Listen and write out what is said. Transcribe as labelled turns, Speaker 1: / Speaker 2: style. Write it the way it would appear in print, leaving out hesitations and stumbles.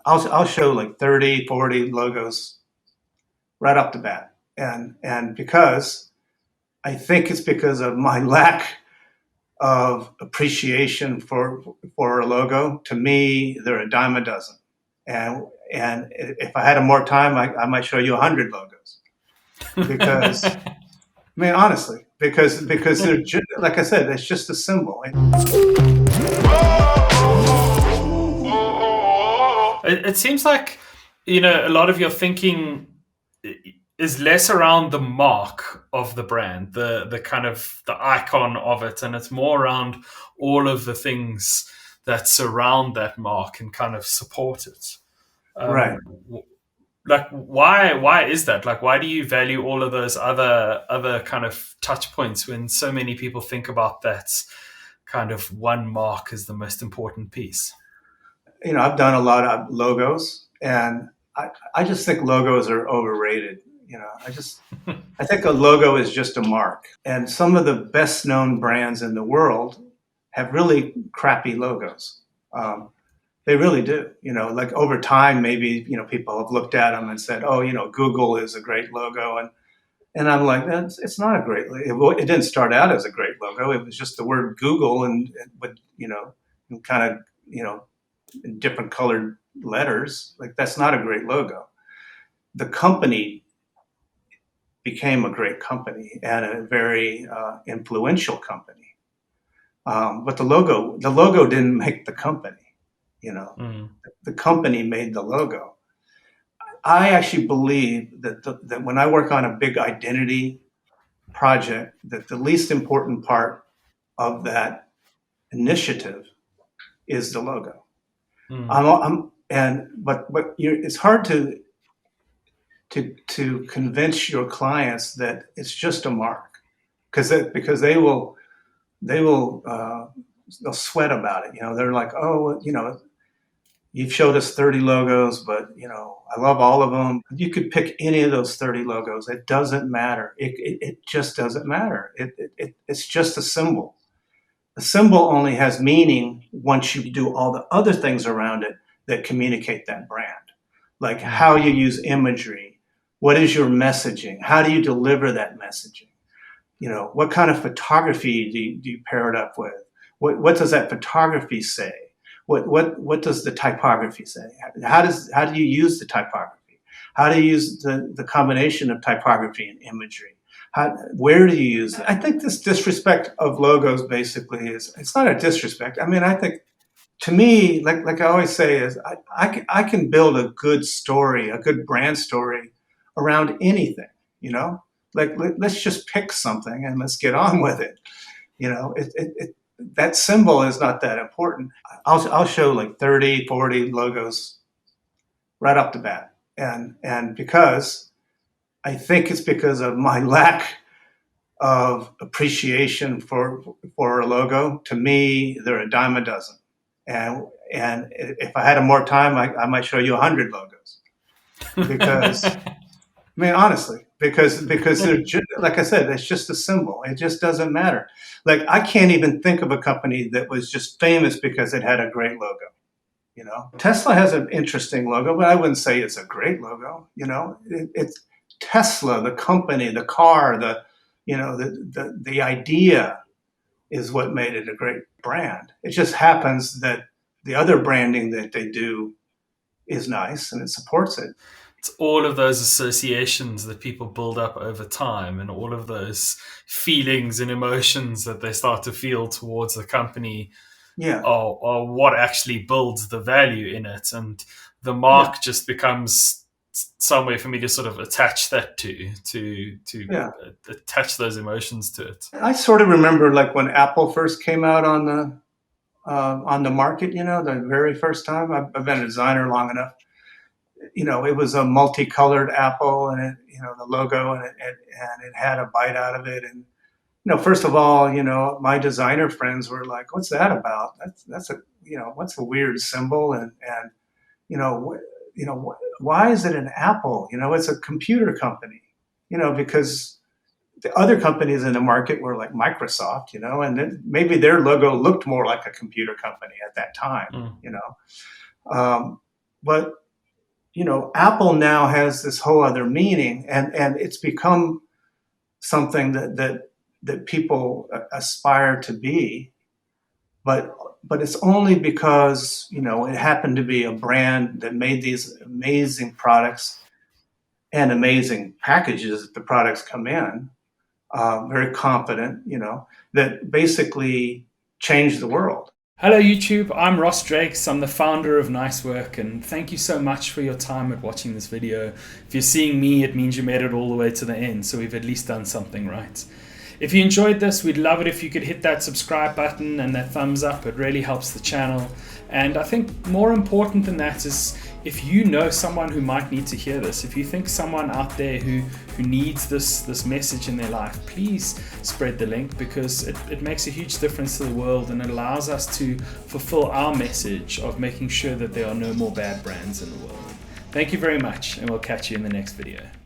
Speaker 1: I'll show like 30, 40 logos right off the bat. And because I think it's because of my lack of appreciation for a logo. To me, they're a dime a dozen. And if I had more time, I might show you 100 logos because I mean honestly, because they're like I said, it's just a symbol.
Speaker 2: It seems like, a lot of your thinking is less around the mark of the brand, the kind of the icon of it, and it's more around all of the things that surround that mark and kind of support it.
Speaker 1: Right.
Speaker 2: Um, like, why is that? Like, why do you value all of those other kind of touch points when so many people think about that kind of one mark as the most important piece?
Speaker 1: I've done a lot of logos, and I just think logos are overrated. I think a logo is just a mark, and some of the best known brands in the world have really crappy logos. They really do. Like over time, maybe people have looked at them and said, "Oh, Google is a great logo," and I'm like, it's not a great. It didn't start out as a great logo. It was just the word Google and with kind of in different colored letters. Like that's not a great logo. The company became a great company and a very influential company. But the logo didn't make the company. You know,
Speaker 2: Mm.
Speaker 1: the company made the logo. I actually believe that when I work on a big identity project, that the least important part of that initiative is the logo.
Speaker 2: Mm.
Speaker 1: It's hard to convince your clients that it's just a mark because they'll sweat about it. They're like, oh, you've showed us 30 logos, but I love all of them. You could pick any of those 30 logos. It doesn't matter. It just doesn't matter. It's just a symbol. A symbol only has meaning once you do all the other things around it that communicate that brand, like
Speaker 2: Mm.
Speaker 1: how you use imagery, what is your messaging, how do you deliver that messaging, what kind of photography do you pair it up with, what does that photography say, what does the typography say, how do you use the typography, how do you use the combination of typography and imagery, where do you use it? I think this disrespect of logos basically it's not a disrespect. I mean, I think to me, like I always say, is I can build a good story, a good brand story around anything, you know? Like let's just pick something and let's get on with it. That symbol is not that important. I'll show like 30, 40 logos right off the bat. And because I think it's because of my lack of appreciation for a logo. To me, they're a dime a dozen. And if I had more time, I might show you 100 logos because I mean honestly, because they're like I said, it's just a symbol. It just doesn't matter. Like I can't even think of a company that was just famous because it had a great logo. Tesla has an interesting logo, but I wouldn't say it's a great logo. It's Tesla, the company, the car, the idea is what made it a great brand. It just happens that the other branding that they do is nice and it supports it.
Speaker 2: It's all of those associations that people build up over time and all of those feelings and emotions that they start to feel towards the company
Speaker 1: Yeah,
Speaker 2: are what actually builds the value in it. And the
Speaker 1: yeah,
Speaker 2: mark just becomes some way for me to sort of attach that to
Speaker 1: yeah.
Speaker 2: attach those emotions to it.
Speaker 1: I sort of remember like when Apple first came out on the market. The very first time. I've been a designer long enough. It was a multicolored apple, and the logo, and it had a bite out of it. And first of all, my designer friends were like, "What's that about? That's a what's a weird symbol?" And you know, why is it an apple? It's a computer company. Because the other companies in the market were like Microsoft, and then maybe their logo looked more like a computer company at that time,
Speaker 2: Mm.
Speaker 1: Um, But Apple now has this whole other meaning, and it's become something that people aspire to be. But it's only because it happened to be a brand that made these amazing products and amazing packages that the products come in, very confident, that basically changed the world.
Speaker 2: Hello YouTube, I'm Ross Drakes, I'm the founder of Nicework, and thank you so much for your time at watching this video. If you're seeing me, it means you made it all the way to the end, so we've at least done something right. If you enjoyed this, we'd love it if you could hit that subscribe button and that thumbs up. It really helps the channel. And I think more important than that is if you know someone who might need to hear this, if you think someone out there who needs this message in their life, please spread the link, because it makes a huge difference to the world, and it allows us to fulfill our message of making sure that there are no more bad brands in the world. Thank you very much, and we'll catch you in the next video.